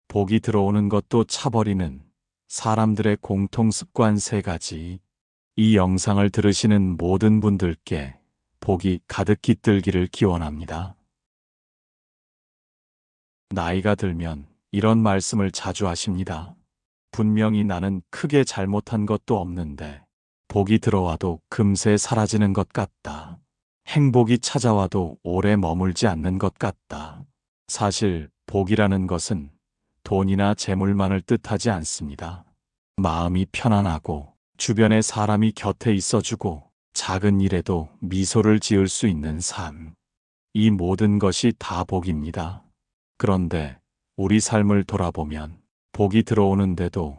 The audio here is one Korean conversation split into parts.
복이 들어오는 것도 차버리는 사람들의 공통 습관 3가지. 이 영상을 들으시는 모든 분들께 복이 가득 깃들기를 기원합니다. 나이가 들면 이런 말씀을 자주 하십니다. 분명히 나는 크게 잘못한 것도 없는데 복이 들어와도 금세 사라지는 것 같다. 행복이 찾아와도 오래 머물지 않는 것 같다. 사실 복이라는 것은 돈이나 재물만을 뜻하지 않습니다. 마음이 편안하고 주변에 사람이 곁에 있어주고 작은 일에도 미소를 지을 수 있는 삶. 이 모든 것이 다 복입니다. 그런데 우리 삶을 돌아보면 복이 들어오는데도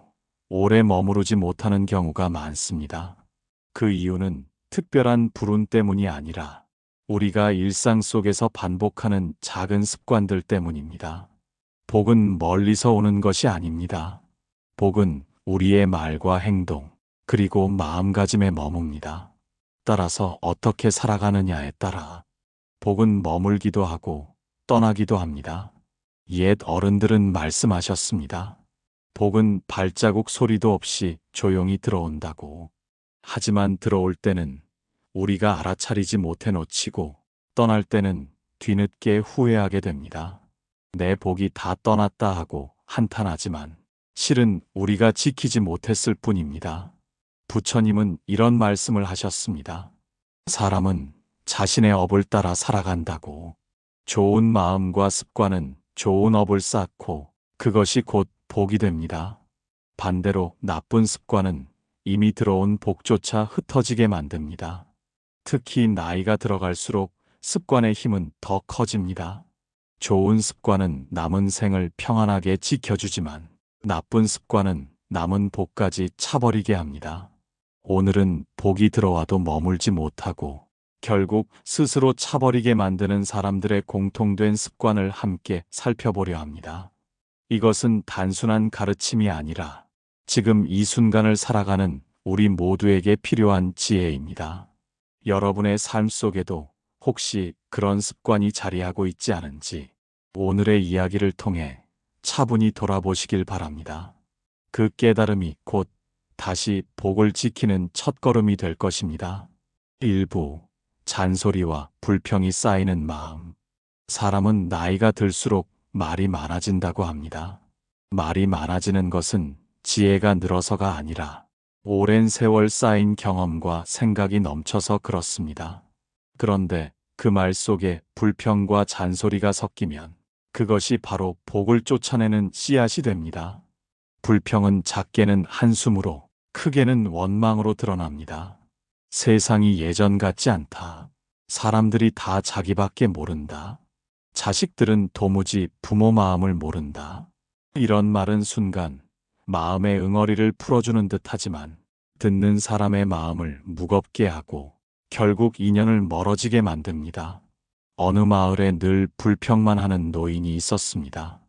오래 머무르지 못하는 경우가 많습니다. 그 이유는 특별한 불운 때문이 아니라 우리가 일상 속에서 반복하는 작은 습관들 때문입니다. 복은 멀리서 오는 것이 아닙니다. 복은 우리의 말과 행동, 그리고 마음가짐에 머뭅니다. 따라서 어떻게 살아가느냐에 따라 복은 머물기도 하고 떠나기도 합니다. 옛 어른들은 말씀하셨습니다. 복은 발자국 소리도 없이 조용히 들어온다고. 하지만 들어올 때는 우리가 알아차리지 못해 놓치고 떠날 때는 뒤늦게 후회하게 됩니다. 내 복이 다 떠났다 하고 한탄하지만 실은 우리가 지키지 못했을 뿐입니다. 부처님은 이런 말씀을 하셨습니다. 사람은 자신의 업을 따라 살아간다고. 좋은 마음과 습관은 좋은 업을 쌓고 그것이 곧 복이 됩니다. 반대로 나쁜 습관은 이미 들어온 복조차 흩어지게 만듭니다. 특히 나이가 들어갈수록 습관의 힘은 더 커집니다. 좋은 습관은 남은 생을 평안하게 지켜주지만 나쁜 습관은 남은 복까지 차버리게 합니다. 오늘은 복이 들어와도 머물지 못하고 결국 스스로 차버리게 만드는 사람들의 공통된 습관을 함께 살펴보려 합니다. 이것은 단순한 가르침이 아니라 지금 이 순간을 살아가는 우리 모두에게 필요한 지혜입니다. 여러분의 삶 속에도 혹시 그런 습관이 자리하고 있지 않은지 오늘의 이야기를 통해 차분히 돌아보시길 바랍니다. 그 깨달음이 곧 다시 복을 지키는 첫걸음이 될 것입니다. 1부 잔소리와 불평이 쌓이는 마음. 사람은 나이가 들수록 말이 많아진다고 합니다. 말이 많아지는 것은 지혜가 늘어서가 아니라 오랜 세월 쌓인 경험과 생각이 넘쳐서 그렇습니다. 그런데 그 말 속에 불평과 잔소리가 섞이면 그것이 바로 복을 쫓아내는 씨앗이 됩니다. 불평은 작게는 한숨으로, 크게는 원망으로 드러납니다. 세상이 예전 같지 않다. 사람들이 다 자기밖에 모른다. 자식들은 도무지 부모 마음을 모른다. 이런 말은 순간 마음의 응어리를 풀어주는 듯하지만 듣는 사람의 마음을 무겁게 하고 결국 인연을 멀어지게 만듭니다. 어느 마을에 늘 불평만 하는 노인이 있었습니다.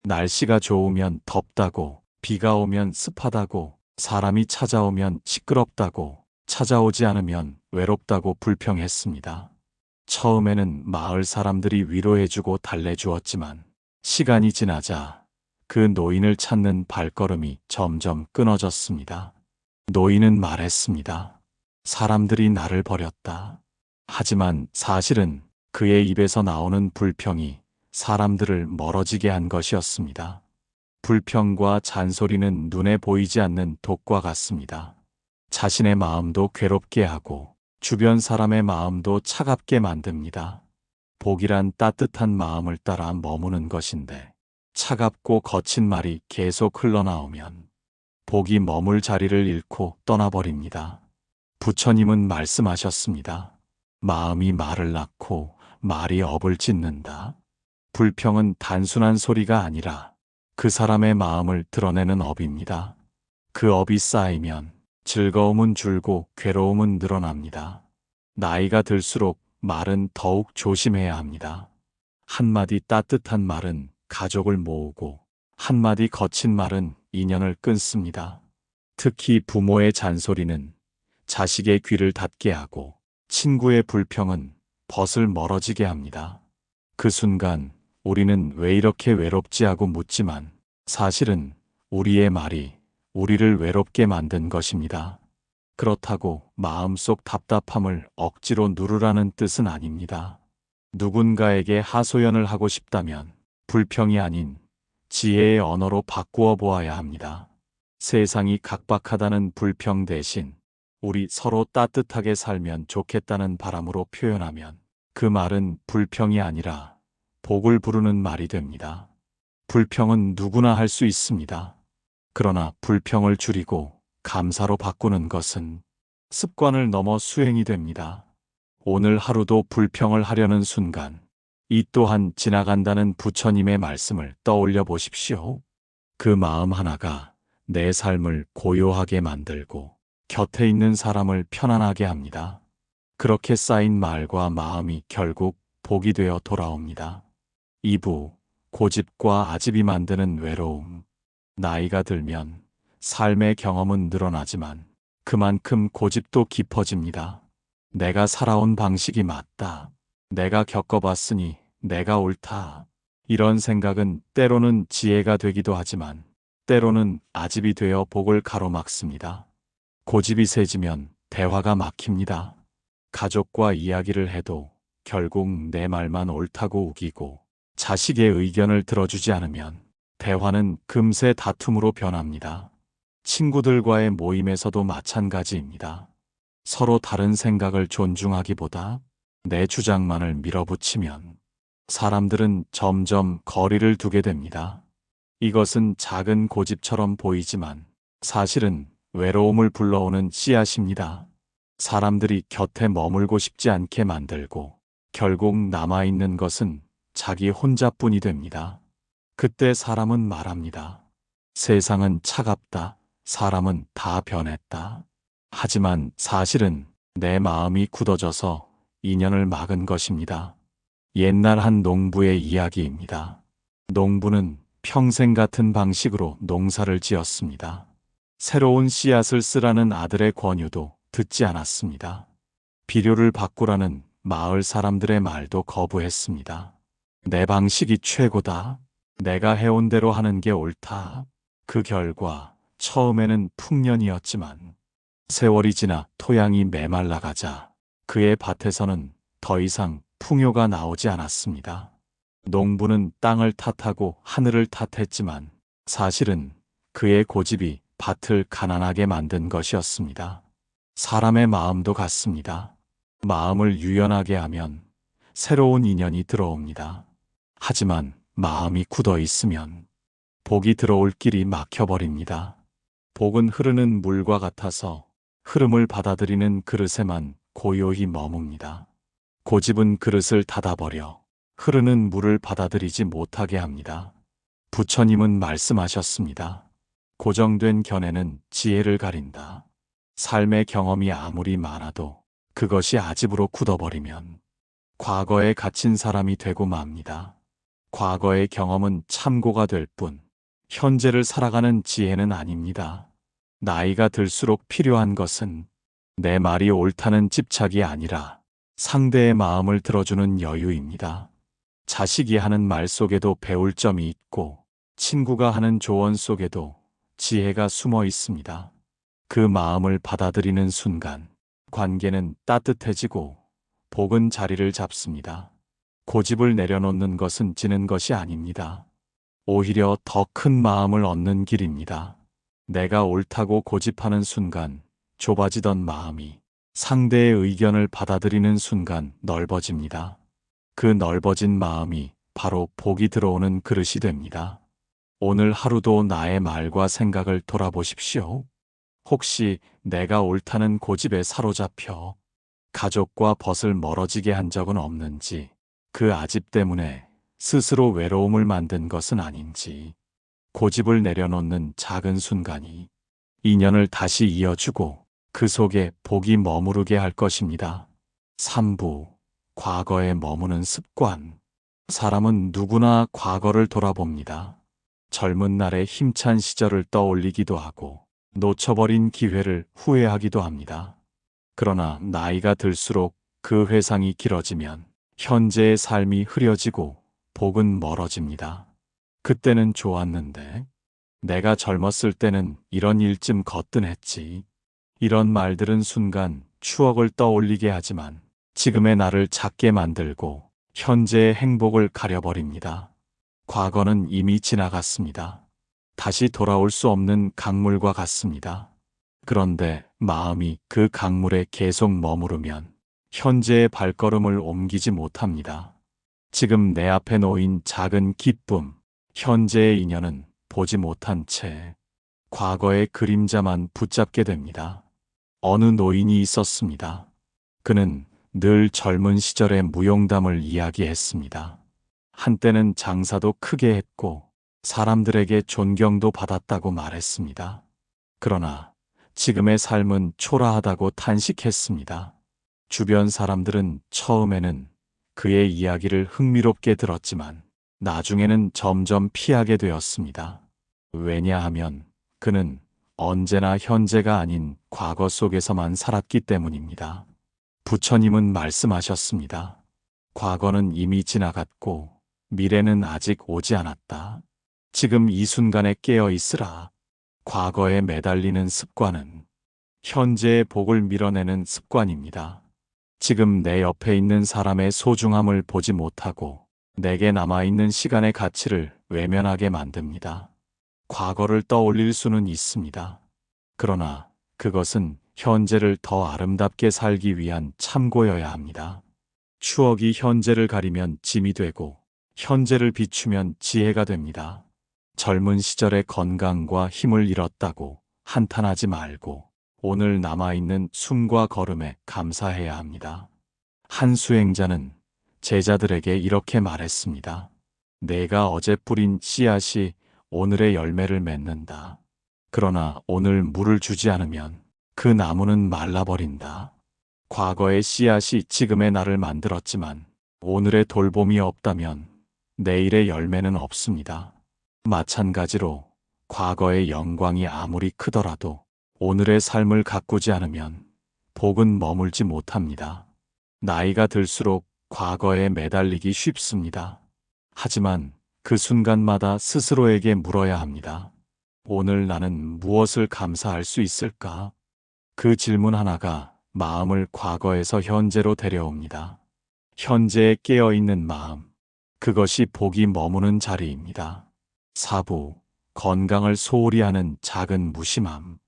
날씨가 좋으면 덥다고, 비가 오면 습하다고, 사람이 찾아오면 시끄럽다고, 찾아오지 않으면 외롭다고 불평했습니다. 처음에는 마을 사람들이 위로해주고 달래주었지만 시간이 지나자 그 노인을 찾는 발걸음이 점점 끊어졌습니다. 노인은 말했습니다. 사람들이 나를 버렸다. 하지만 사실은 그의 입에서 나오는 불평이 사람들을 멀어지게 한 것이었습니다. 불평과 잔소리는 눈에 보이지 않는 독과 같습니다. 자신의 마음도 괴롭게 하고 주변 사람의 마음도 차갑게 만듭니다. 복이란 따뜻한 마음을 따라 머무는 것인데 차갑고 거친 말이 계속 흘러나오면 복이 머물 자리를 잃고 떠나버립니다. 부처님은 말씀하셨습니다. 마음이 말을 낳고 말이 업을 짓는다. 불평은 단순한 소리가 아니라 그 사람의 마음을 드러내는 업입니다. 그 업이 쌓이면 즐거움은 줄고 괴로움은 늘어납니다. 나이가 들수록 말은 더욱 조심해야 합니다. 한마디 따뜻한 말은 가족을 모으고 한마디 거친 말은 인연을 끊습니다. 특히 부모의 잔소리는 자식의 귀를 닫게 하고 친구의 불평은 벗을 멀어지게 합니다. 그 순간 우리는 왜 이렇게 외롭지 하고 묻지만 사실은 우리의 말이 우리를 외롭게 만든 것입니다. 그렇다고 마음속 답답함을 억지로 누르라는 뜻은 아닙니다. 누군가에게 하소연을 하고 싶다면 불평이 아닌 지혜의 언어로 바꾸어 보아야 합니다. 세상이 각박하다는 불평 대신 우리 서로 따뜻하게 살면 좋겠다는 바람으로 표현하면 그 말은 불평이 아니라 복을 부르는 말이 됩니다. 불평은 누구나 할 수 있습니다. 그러나 불평을 줄이고 감사로 바꾸는 것은 습관을 넘어 수행이 됩니다. 오늘 하루도 불평을 하려는 순간 이 또한 지나간다는 부처님의 말씀을 떠올려 보십시오. 그 마음 하나가 내 삶을 고요하게 만들고 곁에 있는 사람을 편안하게 합니다. 그렇게 쌓인 말과 마음이 결국 복이 되어 돌아옵니다. 2부 고집과 아집이 만드는 외로움. 나이가 들면 삶의 경험은 늘어나지만 그만큼 고집도 깊어집니다. 내가 살아온 방식이 맞다. 내가 겪어봤으니 내가 옳다. 이런 생각은 때로는 지혜가 되기도 하지만 때로는 아집이 되어 복을 가로막습니다. 고집이 세지면 대화가 막힙니다. 가족과 이야기를 해도 결국 내 말만 옳다고 우기고 자식의 의견을 들어주지 않으면 대화는 금세 다툼으로 변합니다. 친구들과의 모임에서도 마찬가지입니다. 서로 다른 생각을 존중하기보다 내 주장만을 밀어붙이면 사람들은 점점 거리를 두게 됩니다. 이것은 작은 고집처럼 보이지만 사실은 외로움을 불러오는 씨앗입니다. 사람들이 곁에 머물고 싶지 않게 만들고 결국 남아있는 것은 자기 혼자뿐이 됩니다. 그때 사람은 말합니다. 세상은 차갑다. 사람은 다 변했다. 하지만 사실은 내 마음이 굳어져서 인연을 막은 것입니다. 옛날 한 농부의 이야기입니다. 농부는 평생 같은 방식으로 농사를 지었습니다. 새로운 씨앗을 쓰라는 아들의 권유도 듣지 않았습니다. 비료를 바꾸라는 마을 사람들의 말도 거부했습니다. 내 방식이 최고다. 내가 해온 대로 하는 게 옳다. 그 결과 처음에는 풍년이었지만 세월이 지나 토양이 메말라가자 그의 밭에서는 더 이상 풍요가 나오지 않았습니다. 농부는 땅을 탓하고 하늘을 탓했지만 사실은 그의 고집이 밭을 가난하게 만든 것이었습니다. 사람의 마음도 같습니다. 마음을 유연하게 하면 새로운 인연이 들어옵니다. 하지만 마음이 굳어 있으면 복이 들어올 길이 막혀버립니다. 복은 흐르는 물과 같아서 흐름을 받아들이는 그릇에만 고요히 머뭅니다. 고집은 그릇을 닫아버려 흐르는 물을 받아들이지 못하게 합니다. 부처님은 말씀하셨습니다. 고정된 견해는 지혜를 가린다. 삶의 경험이 아무리 많아도 그것이 아집으로 굳어버리면 과거에 갇힌 사람이 되고 맙니다. 과거의 경험은 참고가 될 뿐 현재를 살아가는 지혜는 아닙니다. 나이가 들수록 필요한 것은 내 말이 옳다는 집착이 아니라 상대의 마음을 들어주는 여유입니다. 자식이 하는 말 속에도 배울 점이 있고 친구가 하는 조언 속에도 지혜가 숨어 있습니다. 그 마음을 받아들이는 순간 관계는 따뜻해지고 복은 자리를 잡습니다. 고집을 내려놓는 것은 지는 것이 아닙니다. 오히려 더 큰 마음을 얻는 길입니다. 내가 옳다고 고집하는 순간 좁아지던 마음이 상대의 의견을 받아들이는 순간 넓어집니다. 그 넓어진 마음이 바로 복이 들어오는 그릇이 됩니다. 오늘 하루도 나의 말과 생각을 돌아보십시오. 혹시 내가 옳다는 고집에 사로잡혀 가족과 벗을 멀어지게 한 적은 없는지, 그 아집 때문에 스스로 외로움을 만든 것은 아닌지, 고집을 내려놓는 작은 순간이 인연을 다시 이어주고 그 속에 복이 머무르게 할 것입니다. 3부 과거에 머무는 습관. 사람은 누구나 과거를 돌아봅니다. 젊은 날의 힘찬 시절을 떠올리기도 하고 놓쳐버린 기회를 후회하기도 합니다. 그러나 나이가 들수록 그 회상이 길어지면 현재의 삶이 흐려지고 복은 멀어집니다. 그때는 좋았는데, 내가 젊었을 때는 이런 일쯤 거뜬했지. 이런 말들은 순간 추억을 떠올리게 하지만 지금의 나를 작게 만들고 현재의 행복을 가려버립니다. 과거는 이미 지나갔습니다. 다시 돌아올 수 없는 강물과 같습니다. 그런데 마음이 그 강물에 계속 머무르면 현재의 발걸음을 옮기지 못합니다. 지금 내 앞에 놓인 작은 기쁨, 현재의 인연은 보지 못한 채 과거의 그림자만 붙잡게 됩니다. 어느 노인이 있었습니다. 그는 늘 젊은 시절의 무용담을 이야기했습니다. 한때는 장사도 크게 했고 사람들에게 존경도 받았다고 말했습니다. 그러나 지금의 삶은 초라하다고 탄식했습니다. 주변 사람들은 처음에는 그의 이야기를 흥미롭게 들었지만 나중에는 점점 피하게 되었습니다. 왜냐하면 그는 언제나 현재가 아닌 과거 속에서만 살았기 때문입니다. 부처님은 말씀하셨습니다. 과거는 이미 지나갔고 미래는 아직 오지 않았다. 지금 이 순간에 깨어 있으라. 과거에 매달리는 습관은 현재의 복을 밀어내는 습관입니다. 지금 내 옆에 있는 사람의 소중함을 보지 못하고 내게 남아있는 시간의 가치를 외면하게 만듭니다. 과거를 떠올릴 수는 있습니다. 그러나 그것은 현재를 더 아름답게 살기 위한 참고여야 합니다. 추억이 현재를 가리면 짐이 되고 현재를 비추면 지혜가 됩니다. 젊은 시절의 건강과 힘을 잃었다고 한탄하지 말고 오늘 남아있는 숨과 걸음에 감사해야 합니다. 한 수행자는 제자들에게 이렇게 말했습니다. 내가 어제 뿌린 씨앗이 오늘의 열매를 맺는다. 그러나 오늘 물을 주지 않으면 그 나무는 말라버린다. 과거의 씨앗이 지금의 나를 만들었지만 오늘의 돌봄이 없다면 내일의 열매는 없습니다. 마찬가지로 과거의 영광이 아무리 크더라도 오늘의 삶을 가꾸지 않으면 복은 머물지 못합니다. 나이가 들수록 과거에 매달리기 쉽습니다. 하지만 그 순간마다 스스로에게 물어야 합니다. 오늘 나는 무엇을 감사할 수 있을까? 그 질문 하나가 마음을 과거에서 현재로 데려옵니다. 현재에 깨어있는 마음, 그것이 복이 머무는 자리입니다. 사부, 건강을 소홀히 하는 작은 무심함.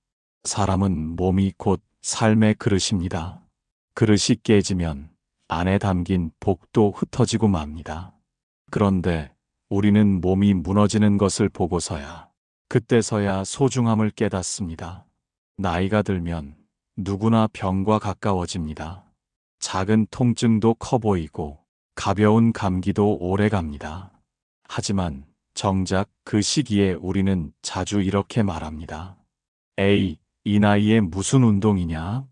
사람은 몸이 곧 삶의 그릇입니다. 그릇이 깨지면 안에 담긴 복도 흩어지고 맙니다. 그런데 우리는 몸이 무너지는 것을 보고서야, 그때서야 소중함을 깨닫습니다. 나이가 들면 누구나 병과 가까워집니다. 작은 통증도 커 보이고 가벼운 감기도 오래 갑니다. 하지만 정작 그 시기에 우리는 자주 이렇게 말합니다. 에이, 이 나이에 무슨 운동이냐?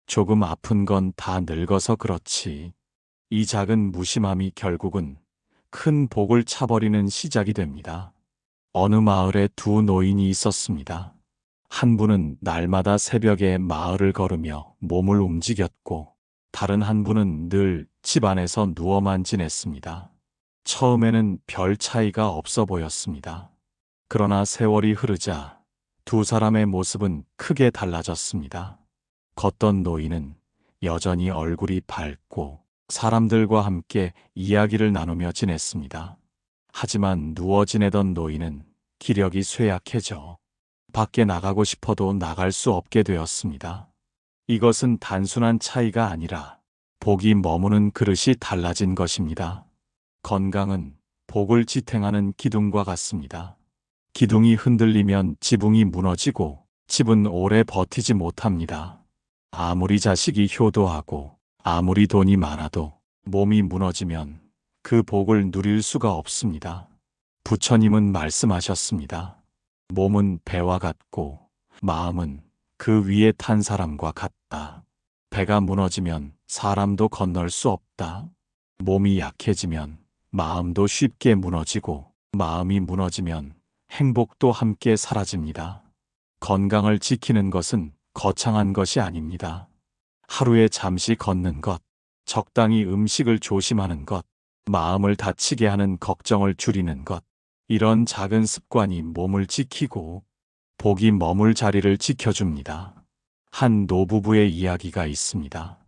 조금 아픈 건 다 늙어서 그렇지. 이 작은 무심함이 결국은 큰 복을 차버리는 시작이 됩니다. 어느 마을에 두 노인이 있었습니다. 한 분은 날마다 새벽에 마을을 걸으며 몸을 움직였고 다른 한 분은 늘 집 안에서 누워만 지냈습니다. 처음에는 별 차이가 없어 보였습니다. 그러나 세월이 흐르자 두 사람의 모습은 크게 달라졌습니다. 걷던 노인은 여전히 얼굴이 밝고 사람들과 함께 이야기를 나누며 지냈습니다. 하지만 누워 지내던 노인은 기력이 쇠약해져 밖에 나가고 싶어도 나갈 수 없게 되었습니다. 이것은 단순한 차이가 아니라 복이 머무는 그릇이 달라진 것입니다. 건강은 복을 지탱하는 기둥과 같습니다. 기둥이 흔들리면 지붕이 무너지고 집은 오래 버티지 못합니다. 아무리 자식이 효도하고 아무리 돈이 많아도 몸이 무너지면 그 복을 누릴 수가 없습니다. 부처님은 말씀하셨습니다. 몸은 배와 같고 마음은 그 위에 탄 사람과 같다. 배가 무너지면 사람도 건널 수 없다. 몸이 약해지면 마음도 쉽게 무너지고 마음이 무너지면 행복도 함께 사라집니다. 건강을 지키는 것은 거창한 것이 아닙니다. 하루에 잠시 걷는 것, 적당히 음식을 조심하는 것, 마음을 다치게 하는 걱정을 줄이는 것, 이런 작은 습관이 몸을 지키고 복이 머물 자리를 지켜줍니다. 한 노부부의 이야기가 있습니다.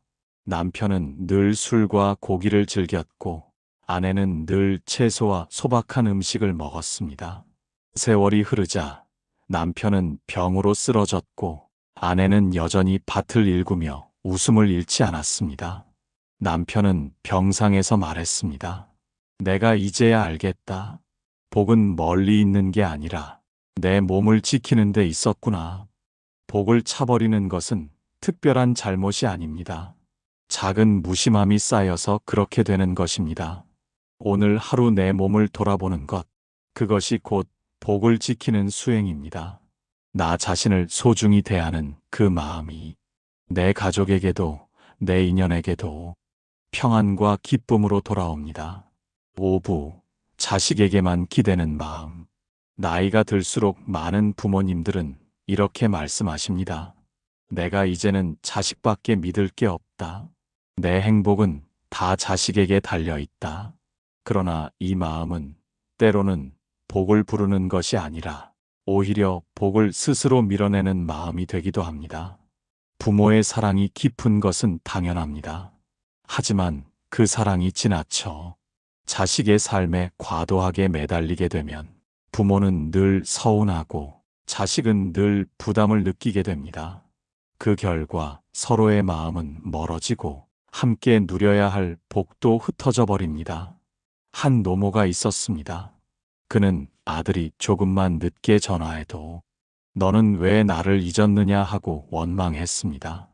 남편은 늘 술과 고기를 즐겼고 아내는 늘 채소와 소박한 음식을 먹었습니다. 세월이 흐르자 남편은 병으로 쓰러졌고 아내는 여전히 밭을 일구며 웃음을 잃지 않았습니다. 남편은 병상에서 말했습니다. 내가 이제야 알겠다. 복은 멀리 있는 게 아니라 내 몸을 지키는 데 있었구나. 복을 차버리는 것은 특별한 잘못이 아닙니다. 작은 무심함이 쌓여서 그렇게 되는 것입니다. 오늘 하루 내 몸을 돌아보는 것, 그것이 곧 복을 지키는 수행입니다. 나 자신을 소중히 대하는 그 마음이 내 가족에게도 내 인연에게도 평안과 기쁨으로 돌아옵니다. 5부, 자식에게만 기대는 마음. 나이가 들수록 많은 부모님들은 이렇게 말씀하십니다. 내가 이제는 자식밖에 믿을 게 없다. 내 행복은 다 자식에게 달려 있다. 그러나 이 마음은 때로는 복을 부르는 것이 아니라 오히려 복을 스스로 밀어내는 마음이 되기도 합니다. 부모의 사랑이 깊은 것은 당연합니다. 하지만 그 사랑이 지나쳐 자식의 삶에 과도하게 매달리게 되면 부모는 늘 서운하고 자식은 늘 부담을 느끼게 됩니다. 그 결과 서로의 마음은 멀어지고 함께 누려야 할 복도 흩어져 버립니다. 한 노모가 있었습니다. 그는 아들이 조금만 늦게 전화해도 너는 왜 나를 잊었느냐 하고 원망했습니다.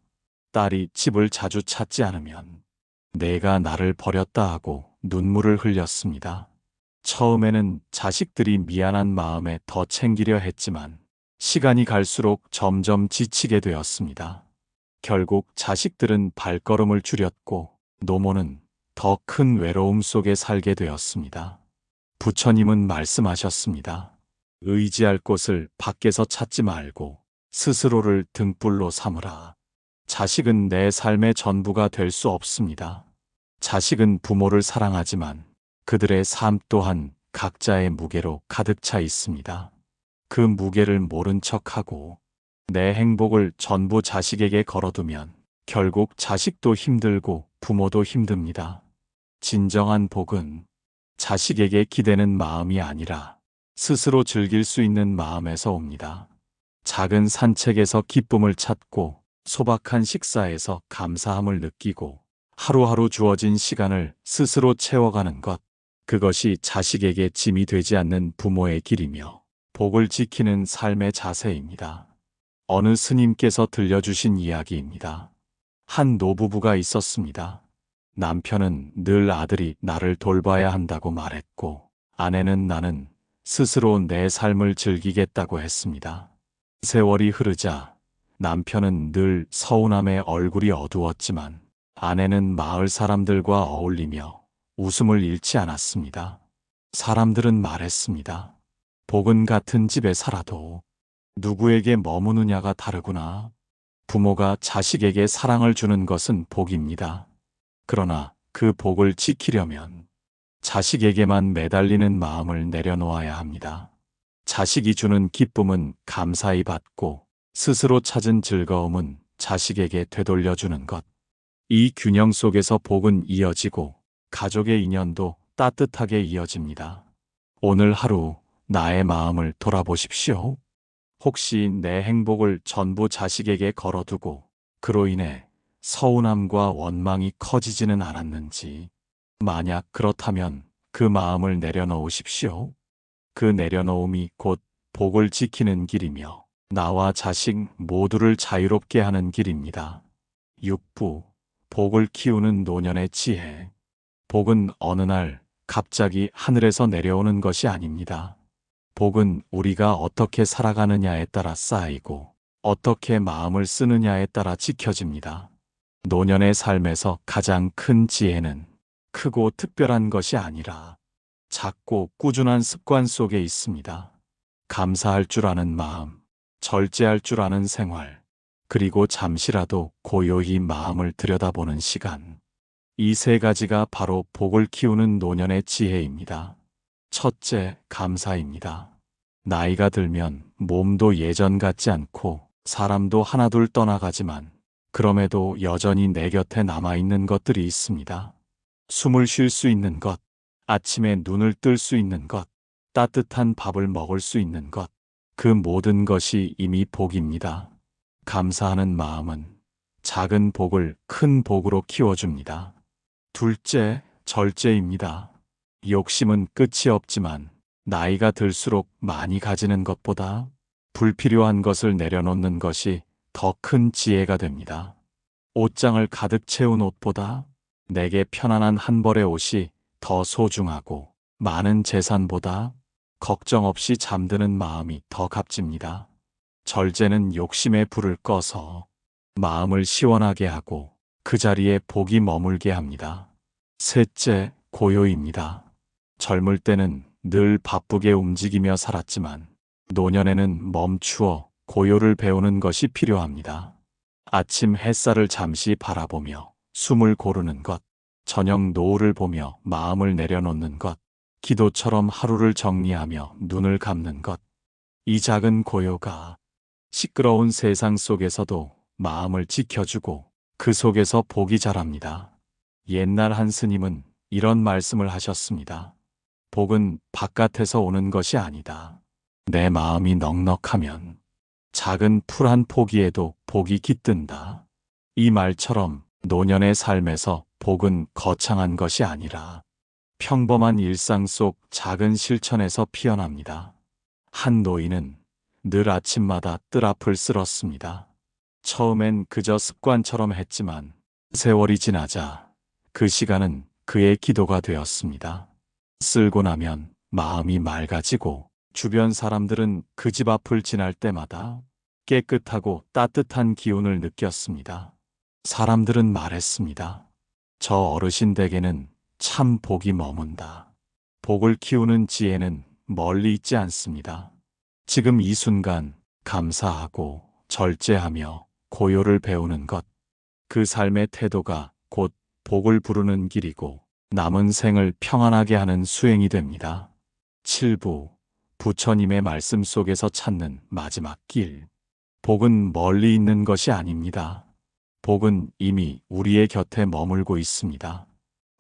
딸이 집을 자주 찾지 않으면 내가 나를 버렸다 하고 눈물을 흘렸습니다. 처음에는 자식들이 미안한 마음에 더 챙기려 했지만 시간이 갈수록 점점 지치게 되었습니다. 결국 자식들은 발걸음을 줄였고 노모는 더 큰 외로움 속에 살게 되었습니다. 부처님은 말씀하셨습니다. 의지할 곳을 밖에서 찾지 말고 스스로를 등불로 삼으라. 자식은 내 삶의 전부가 될 수 없습니다. 자식은 부모를 사랑하지만 그들의 삶 또한 각자의 무게로 가득 차 있습니다. 그 무게를 모른 척하고 내 행복을 전부 자식에게 걸어두면 결국 자식도 힘들고 부모도 힘듭니다. 진정한 복은 자식에게 기대는 마음이 아니라 스스로 즐길 수 있는 마음에서 옵니다. 작은 산책에서 기쁨을 찾고 소박한 식사에서 감사함을 느끼고 하루하루 주어진 시간을 스스로 채워가는 것, 그것이 자식에게 짐이 되지 않는 부모의 길이며 복을 지키는 삶의 자세입니다. 어느 스님께서 들려주신 이야기입니다. 한 노부부가 있었습니다. 남편은 늘 아들이 나를 돌봐야 한다고 말했고 아내는 나는 스스로 내 삶을 즐기겠다고 했습니다. 세월이 흐르자 남편은 늘 서운함에 얼굴이 어두웠지만 아내는 마을 사람들과 어울리며 웃음을 잃지 않았습니다. 사람들은 말했습니다. 복은 같은 집에 살아도 누구에게 머무느냐가 다르구나. 부모가 자식에게 사랑을 주는 것은 복입니다. 그러나 그 복을 지키려면 자식에게만 매달리는 마음을 내려놓아야 합니다. 자식이 주는 기쁨은 감사히 받고 스스로 찾은 즐거움은 자식에게 되돌려주는 것. 이 균형 속에서 복은 이어지고 가족의 인연도 따뜻하게 이어집니다. 오늘 하루 나의 마음을 돌아보십시오. 혹시 내 행복을 전부 자식에게 걸어두고 그로 인해 서운함과 원망이 커지지는 않았는지, 만약 그렇다면 그 마음을 내려놓으십시오. 그 내려놓음이 곧 복을 지키는 길이며 나와 자식 모두를 자유롭게 하는 길입니다. 6부, 복을 키우는 노년의 지혜. 복은 어느 날 갑자기 하늘에서 내려오는 것이 아닙니다. 복은 우리가 어떻게 살아가느냐에 따라 쌓이고 어떻게 마음을 쓰느냐에 따라 지켜집니다. 노년의 삶에서 가장 큰 지혜는 크고 특별한 것이 아니라 작고 꾸준한 습관 속에 있습니다. 감사할 줄 아는 마음, 절제할 줄 아는 생활, 그리고 잠시라도 고요히 마음을 들여다보는 시간. 이 세 가지가 바로 복을 키우는 노년의 지혜입니다. 첫째, 감사입니다. 나이가 들면 몸도 예전 같지 않고 사람도 하나둘 떠나가지만 그럼에도 여전히 내 곁에 남아있는 것들이 있습니다. 숨을 쉴 수 있는 것, 아침에 눈을 뜰 수 있는 것, 따뜻한 밥을 먹을 수 있는 것, 그 모든 것이 이미 복입니다. 감사하는 마음은 작은 복을 큰 복으로 키워줍니다. 둘째, 절제입니다. 욕심은 끝이 없지만 나이가 들수록 많이 가지는 것보다 불필요한 것을 내려놓는 것이 더 큰 지혜가 됩니다. 옷장을 가득 채운 옷보다 내게 편안한 한 벌의 옷이 더 소중하고 많은 재산보다 걱정 없이 잠드는 마음이 더 값집니다. 절제는 욕심의 불을 꺼서 마음을 시원하게 하고 그 자리에 복이 머물게 합니다. 셋째, 고요입니다. 젊을 때는 늘 바쁘게 움직이며 살았지만 노년에는 멈추어 고요를 배우는 것이 필요합니다. 아침 햇살을 잠시 바라보며 숨을 고르는 것, 저녁 노을을 보며 마음을 내려놓는 것, 기도처럼 하루를 정리하며 눈을 감는 것. 이 작은 고요가 시끄러운 세상 속에서도 마음을 지켜주고 그 속에서 복이 자랍니다. 옛날 한 스님은 이런 말씀을 하셨습니다. 복은 바깥에서 오는 것이 아니다. 내 마음이 넉넉하면 작은 풀 한 포기에도 복이 깃든다. 이 말처럼 노년의 삶에서 복은 거창한 것이 아니라 평범한 일상 속 작은 실천에서 피어납니다. 한 노인은 늘 아침마다 뜰 앞을 쓸었습니다. 처음엔 그저 습관처럼 했지만 세월이 지나자 그 시간은 그의 기도가 되었습니다. 쓸고 나면 마음이 맑아지고 주변 사람들은 그 집 앞을 지날 때마다 깨끗하고 따뜻한 기운을 느꼈습니다. 사람들은 말했습니다. 저 어르신 댁에는 참 복이 머문다. 복을 키우는 지혜는 멀리 있지 않습니다. 지금 이 순간 감사하고 절제하며 고요를 배우는 것, 그 삶의 태도가 곧 복을 부르는 길이고 남은 생을 평안하게 하는 수행이 됩니다. 7부 부처님의 말씀 속에서 찾는 마지막 길. 복은 멀리 있는 것이 아닙니다. 복은 이미 우리의 곁에 머물고 있습니다.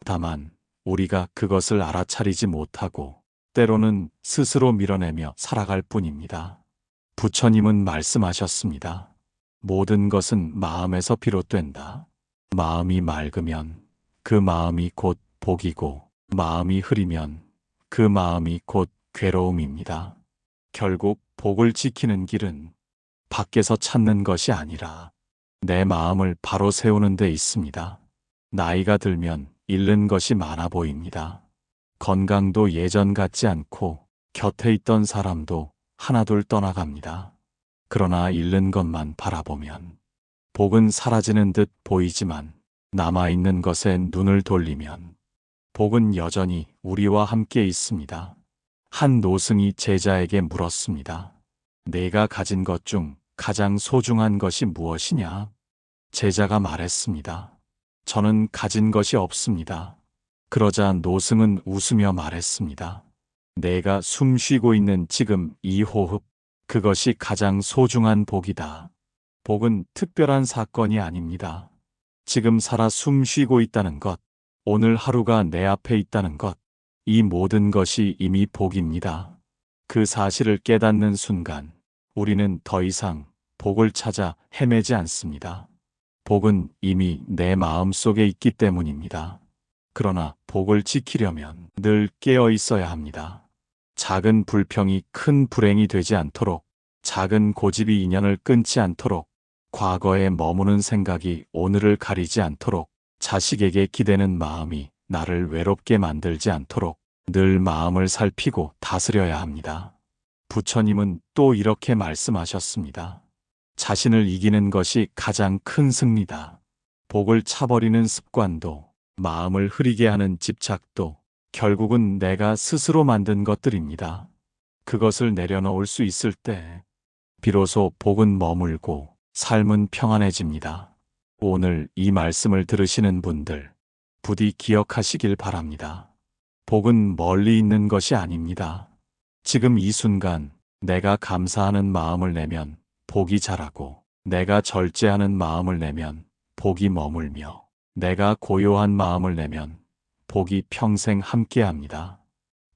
다만 우리가 그것을 알아차리지 못하고 때로는 스스로 밀어내며 살아갈 뿐입니다. 부처님은 말씀하셨습니다. 모든 것은 마음에서 비롯된다. 마음이 맑으면 그 마음이 곧 복이고 마음이 흐리면 그 마음이 곧 괴로움입니다. 결국 복을 지키는 길은 밖에서 찾는 것이 아니라 내 마음을 바로 세우는 데 있습니다. 나이가 들면 잃는 것이 많아 보입니다. 건강도 예전 같지 않고 곁에 있던 사람도 하나둘 떠나갑니다. 그러나 잃는 것만 바라보면 복은 사라지는 듯 보이지만 남아있는 것에 눈을 돌리면 복은 여전히 우리와 함께 있습니다. 한 노승이 제자에게 물었습니다. 내가 가진 것 중 가장 소중한 것이 무엇이냐? 제자가 말했습니다. 저는 가진 것이 없습니다. 그러자 노승은 웃으며 말했습니다. 내가 숨 쉬고 있는 지금 이 호흡, 그것이 가장 소중한 복이다. 복은 특별한 사건이 아닙니다. 지금 살아 숨 쉬고 있다는 것, 오늘 하루가 내 앞에 있다는 것, 이 모든 것이 이미 복입니다. 그 사실을 깨닫는 순간 우리는 더 이상 복을 찾아 헤매지 않습니다. 복은 이미 내 마음 속에 있기 때문입니다. 그러나 복을 지키려면 늘 깨어 있어야 합니다. 작은 불평이 큰 불행이 되지 않도록, 작은 고집이 인연을 끊지 않도록, 과거에 머무는 생각이 오늘을 가리지 않도록, 자식에게 기대는 마음이 나를 외롭게 만들지 않도록 늘 마음을 살피고 다스려야 합니다. 부처님은 또 이렇게 말씀하셨습니다. 자신을 이기는 것이 가장 큰 승리다. 복을 차버리는 습관도, 마음을 흐리게 하는 집착도 결국은 내가 스스로 만든 것들입니다. 그것을 내려놓을 수 있을 때 비로소 복은 머물고 삶은 평안해집니다. 오늘 이 말씀을 들으시는 분들 부디 기억하시길 바랍니다. 복은 멀리 있는 것이 아닙니다. 지금 이 순간 내가 감사하는 마음을 내면 복이 자라고, 내가 절제하는 마음을 내면 복이 머물며, 내가 고요한 마음을 내면 복이 평생 함께합니다.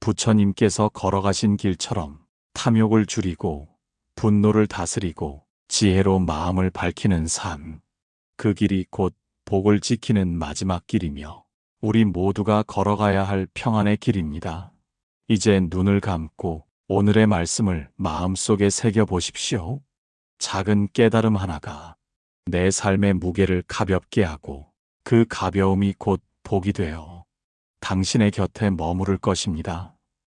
부처님께서 걸어가신 길처럼 탐욕을 줄이고 분노를 다스리고 지혜로 마음을 밝히는 삶. 그 길이 곧 복을 지키는 마지막 길이며 우리 모두가 걸어가야 할 평안의 길입니다. 이제 눈을 감고 오늘의 말씀을 마음속에 새겨 보십시오. 작은 깨달음 하나가 내 삶의 무게를 가볍게 하고 그 가벼움이 곧 복이 되어 당신의 곁에 머무를 것입니다.